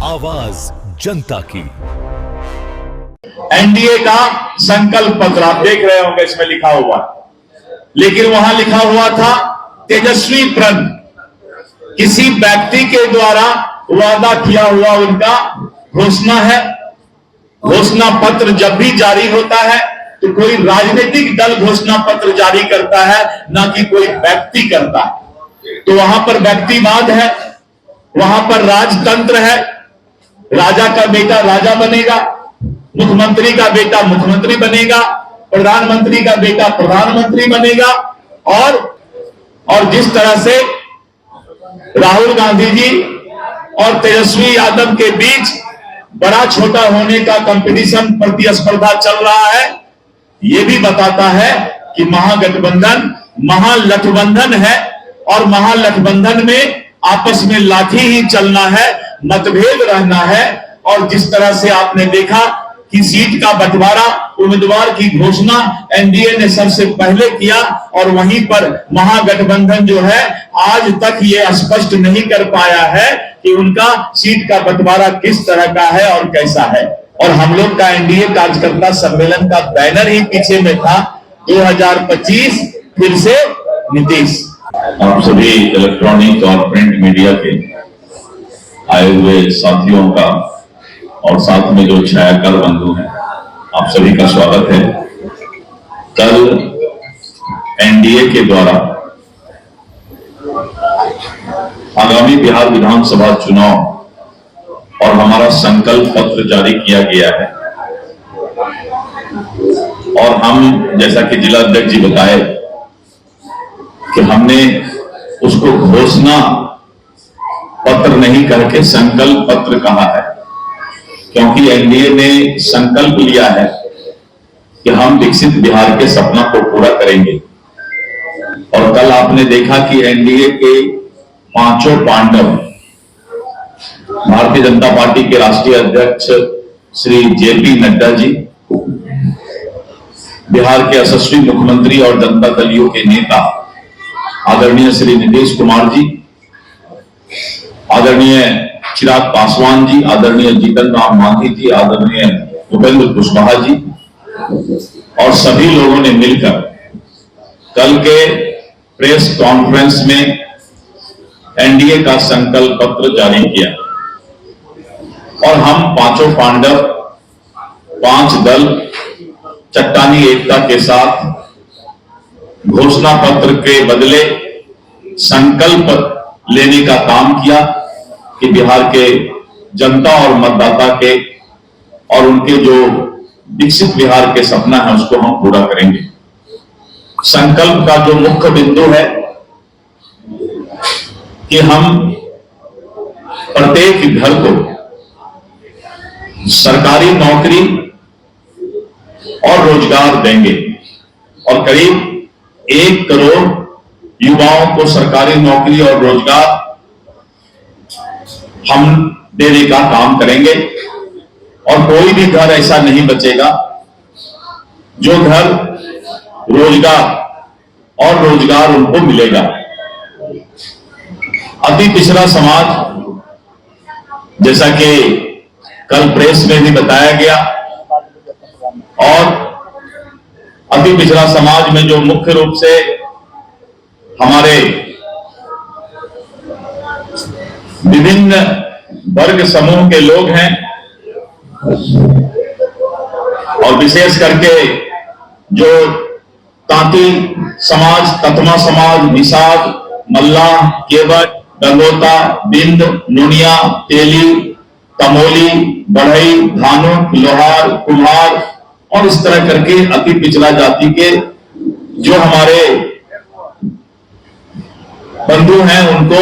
आवाज जनता की। एनडीए का संकल्प पत्र आप देख रहे होंगे, इसमें लिखा हुआ, लेकिन वहां लिखा हुआ था तेजस्वी प्रण। किसी व्यक्ति के द्वारा वादा किया हुआ उनका घोषणा है। घोषणा पत्र जब भी जारी होता है तो कोई राजनीतिक दल घोषणा पत्र जारी करता है, ना कि कोई व्यक्ति करता है। तो वहां पर व्यक्तिवाद है, वहां पर राजतंत्र है। राजा का बेटा राजा बनेगा, मुख्यमंत्री का बेटा मुख्यमंत्री बनेगा, प्रधानमंत्री का बेटा प्रधानमंत्री बनेगा। और जिस तरह से राहुल गांधी जी और तेजस्वी यादव के बीच बड़ा छोटा होने का कंपटीशन, प्रतिस्पर्धा चल रहा है, यह भी बताता है कि महागठबंधन महालठबंधन है और महालठबंधन में आपस में लाठी ही चलना है, मतभेद रहना है। और जिस तरह से आपने देखा कि सीट का बंटवारा, उम्मीदवार की घोषणा एनडीए ने सबसे पहले किया, और वहीं पर महागठबंधन जो है आज तक ये स्पष्ट नहीं कर पाया है कि उनका सीट का बंटवारा किस तरह का है और कैसा है। और हम लोग का एनडीए कार्यकर्ता सम्मेलन का बैनर ही पीछे में था, 2025 फिर से नीतीश। आप सभी इलेक्ट्रॉनिक और प्रिंट मीडिया के आए हुए साथियों का और साथ में जो छायाकार बंधु हैं, आप सभी का स्वागत है। कल एनडीए के द्वारा आगामी बिहार विधानसभा चुनाव और हमारा संकल्प पत्र जारी किया गया है। और हम, जैसा कि जिला अध्यक्ष जी बताए, कि हमने उसको घोषणा पत्र नहीं करके संकल्प पत्र कहा है, क्योंकि एनडीए ने संकल्प लिया है कि हम विकसित बिहार के सपना को पूरा करेंगे। और कल आपने देखा कि एनडीए के पांचों पांडव, भारतीय जनता पार्टी के राष्ट्रीय अध्यक्ष श्री जेपी नड्डा जी, बिहार के यशस्वी मुख्यमंत्री और जनता दलियों के नेता आदरणीय श्री नीतीश कुमार जी, आदरणीय चिराग पासवान जी, आदरणीय जीतन राम मांझी जी, आदरणीय उपेंद्र कुशवाहा जी, और सभी लोगों ने मिलकर कल के प्रेस कॉन्फ्रेंस में एनडीए का संकल्प पत्र जारी किया। और हम पांचों पांडव, पांच दल चट्टानी एकता के साथ घोषणा पत्र के बदले संकल्प लेने का काम किया कि बिहार के जनता और मतदाता के और उनके जो विकसित बिहार के सपना है उसको हम पूरा करेंगे। संकल्प का जो मुख्य बिंदु है कि हम प्रत्येक घर को सरकारी नौकरी और रोजगार देंगे, और करीब 1 करोड़ युवाओं को सरकारी नौकरी और रोजगार हम देने का काम करेंगे। और कोई भी घर ऐसा नहीं बचेगा जो घर रोजगार उनको मिलेगा। अति पिछड़ा समाज, जैसा कि कल प्रेस में भी बताया गया, और अति पिछड़ा समाज में जो मुख्य रूप से हमारे विभिन्न वर्ग समूह के लोग हैं, और विशेष करके जो तांती समाज, ततमा समाज, निषाद, मल्लाह, केवट, गंगोता, बिंद, नुनिया, तेली, तमोली, बढ़ई, धानुक, लोहार, कुम्हार, और इस तरह करके अति पिछड़ा जाति के जो हमारे बंधु हैं, उनको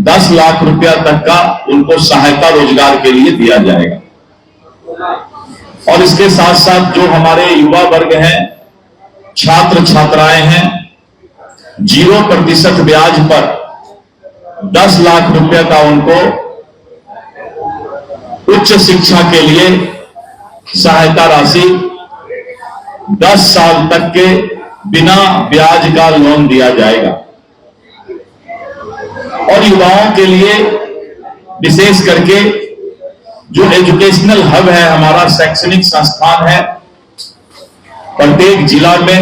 10 लाख रुपया तक का उनको सहायता रोजगार के लिए दिया जाएगा। और इसके साथ साथ जो हमारे युवा वर्ग हैं, छात्र छात्राएं हैं, 0% ब्याज पर 10 लाख रुपया का उनको उच्च शिक्षा के लिए सहायता राशि 10 साल तक के बिना ब्याज का लोन दिया जाएगा। और युवाओं के लिए विशेष करके जो एजुकेशनल हब है, हमारा शैक्षणिक संस्थान है, प्रत्येक जिला में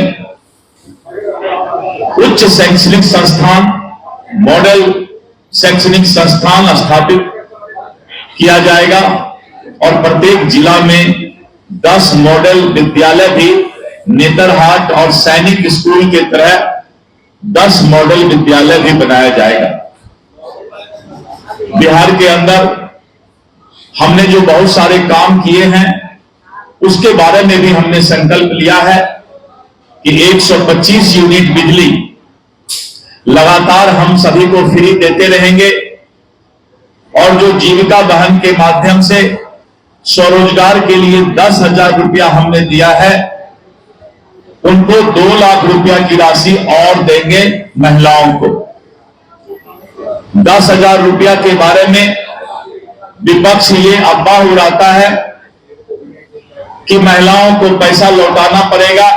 उच्च शैक्षणिक संस्थान, मॉडल शैक्षणिक संस्थान स्थापित किया जाएगा और प्रत्येक जिला में 10 मॉडल विद्यालय भी नेतरहाट और सैनिक स्कूल के तरह 10 मॉडल विद्यालय भी बनाया जाएगा। बिहार के अंदर हमने जो बहुत सारे काम किए हैं उसके बारे में भी हमने संकल्प लिया है कि 125 यूनिट बिजली लगातार हम सभी को फ्री देते रहेंगे और जो जीविका बहन के माध्यम से स्वरोजगार के लिए 10,000 रुपया हमने दिया है, उनको 2 लाख रुपया की राशि और देंगे महिलाओं को। 10,000 रुपया के बारे में विपक्ष ये अफवाह उड़ाता है कि महिलाओं को पैसा लौटाना पड़ेगा।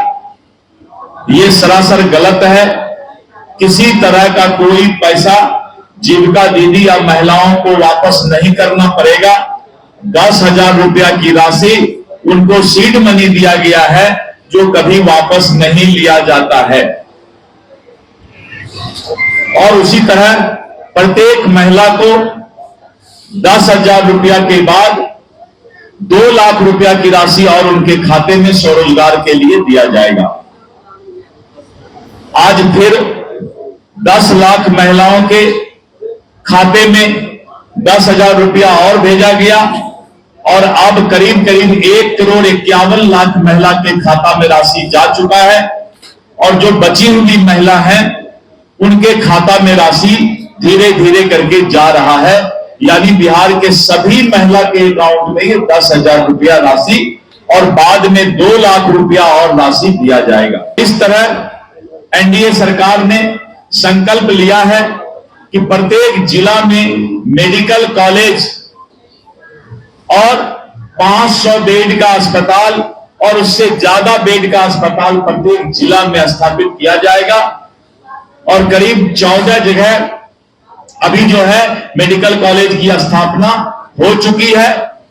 ये सरासर गलत है। किसी तरह का कोई पैसा जीविका दीदी या महिलाओं को वापस नहीं करना पड़ेगा। 10,000 रुपया की राशि उनको सीड मनी दिया गया है जो कभी वापस नहीं लिया जाता है। और उसी तरह प्रत्येक महिला को 10,000 रुपया के बाद 2 लाख रुपया की राशि और उनके खाते में स्वरोजगार के लिए दिया जाएगा। आज फिर 10 लाख महिलाओं के खाते में 10,000 रुपया और भेजा गया और अब करीब करीब 1,51,00,000 महिला के खाता में राशि जा चुका है और जो बची हुई महिला हैं उनके खाता में राशि धीरे धीरे करके जा रहा है। यानी बिहार के सभी महिला के अकाउंट में ये 10,000 रुपया राशि और बाद में 2 लाख रुपया और राशि दिया जाएगा। इस तरह एनडीए सरकार ने संकल्प लिया है कि प्रत्येक जिला में मेडिकल कॉलेज और 500 बेड का अस्पताल और उससे ज्यादा बेड का अस्पताल प्रत्येक जिला में स्थापित किया जाएगा और करीब 14 जगह अभी जो है मेडिकल कॉलेज की स्थापना हो चुकी है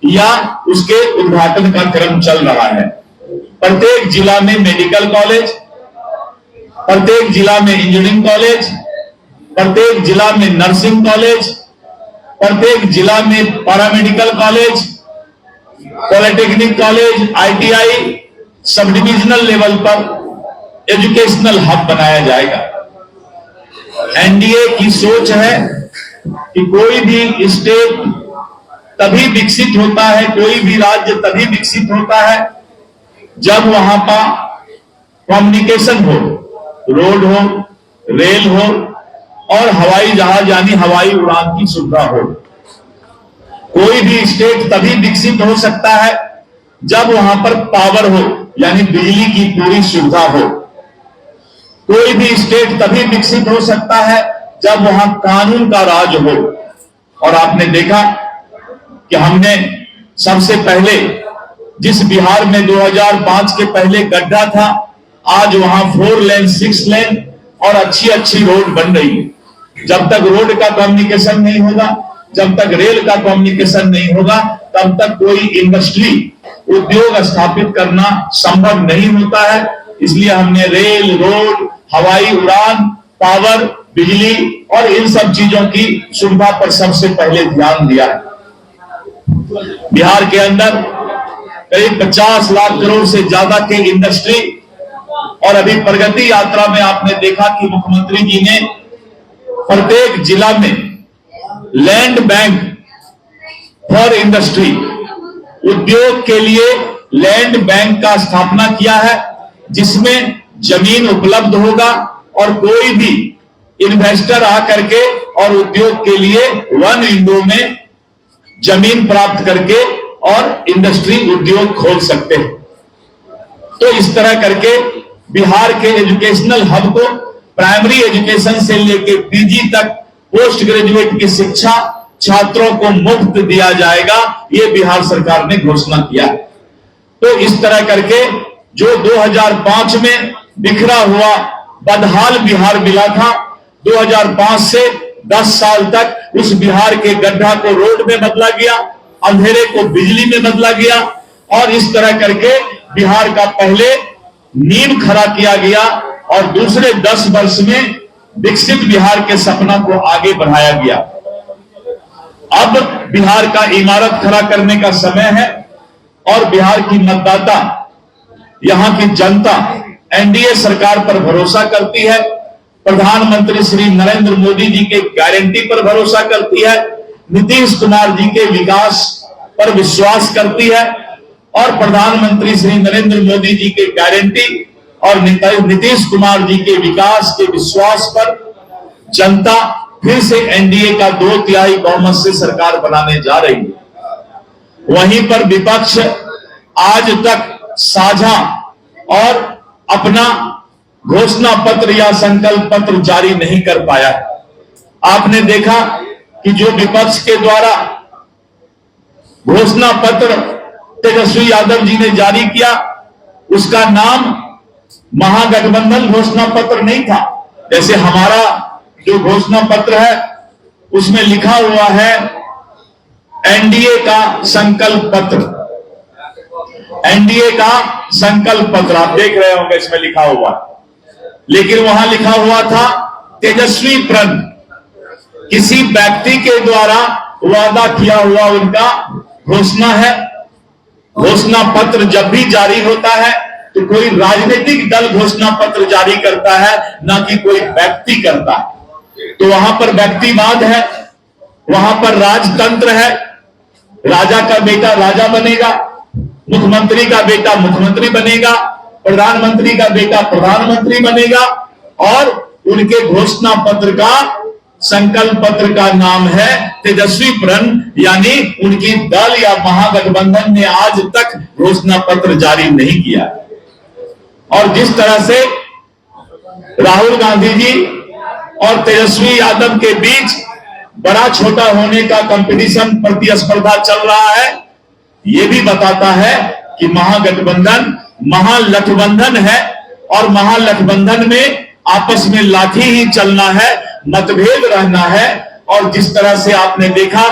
या उसके उद्घाटन का क्रम चल रहा है। प्रत्येक जिला में मेडिकल कॉलेज, प्रत्येक जिला में इंजीनियरिंग कॉलेज, प्रत्येक जिला में नर्सिंग कॉलेज, प्रत्येक जिला में paramedical college, polytechnic college, ITI, sub divisional level पर एजुकेशनल हब बनाया जाएगा। एनडीए की सोच है कि कोई भी स्टेट तभी विकसित होता है, कोई भी राज्य तभी विकसित होता है जब वहां पर कम्युनिकेशन हो, रोड हो, रेल हो और हवाई जहाज यानी हवाई उड़ान की सुविधा हो। कोई भी स्टेट तभी विकसित हो सकता है जब वहां पर पावर हो यानी बिजली की पूरी सुविधा हो। कोई भी स्टेट तभी विकसित हो सकता है जब वहां कानून का राज हो। और आपने देखा कि हमने सबसे पहले जिस बिहार में 2005 के पहले गड्ढा था, आज वहां 4 लेन 6 लेन और अच्छी अच्छी रोड बन रही है। जब तक रोड का कम्युनिकेशन नहीं होगा, जब तक रेल का कम्युनिकेशन नहीं होगा, तब तक कोई इंडस्ट्री, उद्योग स्थापित करना संभव नहीं होता है। इसलिए हमने रेल, रोड, हवाई उड़ान, पावर, बिजली और इन सब चीजों की सुविधा पर सबसे पहले ध्यान दिया है। बिहार के अंदर करीब 50 लाख करोड़ से ज्यादा के इंडस्ट्री और अभी प्रगति यात्रा में आपने देखा कि मुख्यमंत्री जी ने प्रत्येक जिला में लैंड बैंक फॉर इंडस्ट्री, उद्योग के लिए लैंड बैंक का स्थापना किया है जिसमें जमीन उपलब्ध होगा और कोई भी इन्वेस्टर आकर के और उद्योग के लिए 1 विंडो में जमीन प्राप्त करके और इंडस्ट्री उद्योग खोल सकते हैं। तो इस तरह करके बिहार के एजुकेशनल हब को प्राइमरी एजुकेशन से लेकर पीजी तक पोस्ट ग्रेजुएट की शिक्षा छात्रों को मुफ्त दिया जाएगा, ये बिहार सरकार ने घोषणा किया। तो इस तरह करके जो 2005 में बिखरा हुआ बदहाल बिहार मिला था, 2005 से 10 साल तक उस बिहार के गड्ढा को रोड में बदला गया, अंधेरे को बिजली में बदला गया, और इस तरह करके बिहार का पहले नींव खड़ा किया गया और दूसरे 10 वर्ष में विकसित बिहार के सपना को आगे बढ़ाया गया। अब बिहार का इमारत खड़ा करने का समय है और बिहार की मतदाता, यहां की जनता एनडीए सरकार पर भरोसा करती है, प्रधानमंत्री श्री नरेंद्र मोदी जी के गारंटी पर भरोसा करती है, नीतीश कुमार जी के विकास पर विश्वास करती है, और प्रधानमंत्री श्री नरेंद्र मोदी जी के गारंटी और नीतीश कुमार जी के विकास के विश्वास पर जनता फिर से एनडीए का 2/3 बहुमत से सरकार बनाने जा रही है। वहीं पर विपक्ष आज तक साझा और अपना घोषणा पत्र या संकल्प पत्र जारी नहीं कर पाया है। आपने देखा कि जो विपक्ष के द्वारा घोषणा पत्र तेजस्वी यादव जी ने जारी किया, उसका नाम महागठबंधन घोषणा पत्र नहीं था। जैसे हमारा जो घोषणा पत्र है उसमें लिखा हुआ है एनडीए का संकल्प पत्र, एनडीए का संकल्प पत्र आप देख रहे होंगे इसमें लिखा हुआ, लेकिन वहां लिखा हुआ था तेजस्वी प्रण, किसी व्यक्ति के द्वारा वादा किया हुआ उनका घोषणा है। घोषणा पत्र जब भी जारी होता है तो कोई राजनीतिक दल घोषणा पत्र जारी करता है, ना कि कोई व्यक्ति करता है। तो वहां पर व्यक्तिवाद है, वहां पर राजतंत्र है, राजा का बेटा राजा बनेगा, मुख्यमंत्री का बेटा मुख्यमंत्री बनेगा, प्रधानमंत्री का बेटा प्रधानमंत्री बनेगा, और उनके घोषणा पत्र का संकल्प पत्र का नाम है तेजस्वी प्रण, यानी उनकी दल या महागठबंधन ने आज तक घोषणा पत्र जारी नहीं किया। और जिस तरह से राहुल गांधी जी और तेजस्वी यादव के बीच बड़ा छोटा होने का कंपटीशन प्रतिस्पर्धा चल रहा है, यह भी बताता है कि महागठबंधन महागठबंधन है, और महागठबंधन में आपस में लाठी ही चलना है, मतभेद रहना है। और जिस तरह से आपने देखा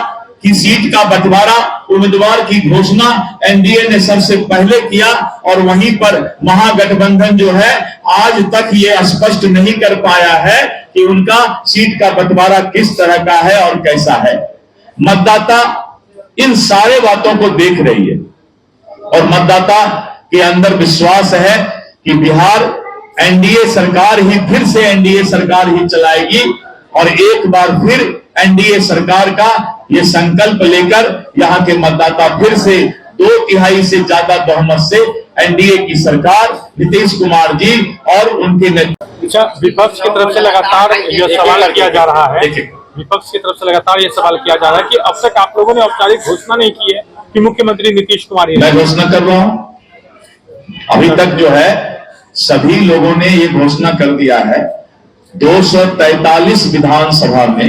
कि सीट का बंटवारा, उम्मीदवार की घोषणा एनडीए ने सबसे पहले किया, और वहीं पर महागठबंधन जो है आज तक ये स्पष्ट नहीं कर पाया है कि उनका सीट का बंटवारा किस तरह का है और कैसा है। मतदाता इन सारे बातों को देख रही है और मतदाता के अंदर विश्वास है कि बिहार एनडीए सरकार ही, फिर से एनडीए सरकार ही चलाएगी, और एक बार फिर एनडीए सरकार का ये संकल्प लेकर यहां के मतदाता फिर से 2/3 से ज्यादा बहुमत से एनडीए की सरकार, नीतीश कुमार जी और उनके अच्छा, विपक्ष की तरफ से लगातार यह सवाल किया जा रहा है, विपक्ष की तरफ से लगातार यह सवाल किया जा रहा है कि अब तक आप लोगों ने औपचारिक घोषणा नहीं की है कि मुख्यमंत्री नीतीश कुमार। मैं घोषणा कर रहा हूं, अभी तक जो है सभी लोगों ने ये घोषणा कर दिया है। 243 विधानसभा में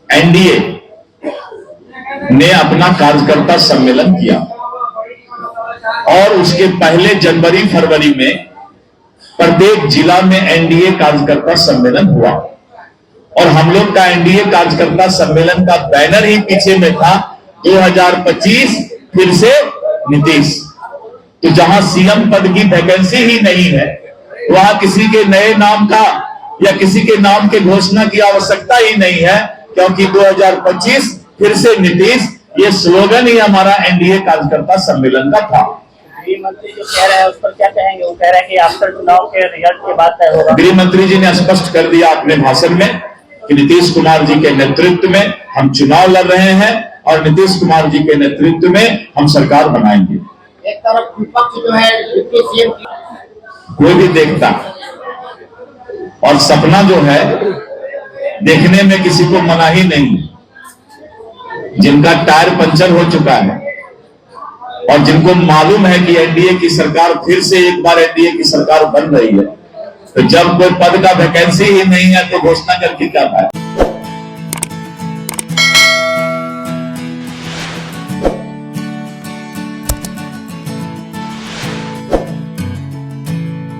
एनडीए ने अपना कार्यकर्ता सम्मेलन किया, और उसके पहले जनवरी फरवरी में प्रत्येक जिला में एनडीए कार्यकर्ता सम्मेलन हुआ, और हम लोग का एनडीए कार्यकर्ता सम्मेलन का बैनर ही पीछे में था 2025 फिर से नीतीश। तो जहां सीएम पद की वैकेंसी ही नहीं है, वहां किसी के नए नाम का या किसी के नाम के घोषणा की आवश्यकता ही नहीं है, क्योंकि 2025 फिर से नीतीश, ये स्लोगन ही हमारा एनडीए कार्यकर्ता सम्मेलन का था। गृह मंत्री जो कह रहे हैं उस पर क्या कहेंगे? वो कह रहे हैं कि आफ्टर चुनाव के रिजल्ट के बाद तय होगा। गृह मंत्री जी ने स्पष्ट कर दिया अपने भाषण में कि नीतीश कुमार जी के नेतृत्व में हम चुनाव लड़ रहे हैं, और नीतीश कुमार जी के नेतृत्व में हम सरकार बनाएंगे। एक तरफ विपक्ष जो है सीएम कोई भी देखता, और सपना जो है देखने में किसी को मना ही नहीं। जिनका टायर पंचर हो चुका है और जिनको मालूम है कि एनडीए की सरकार फिर से एक बार एनडीए की सरकार बन रही है, तो जब कोई पद का वैकेंसी ही नहीं है तो घोषणा करके क्या फायदा।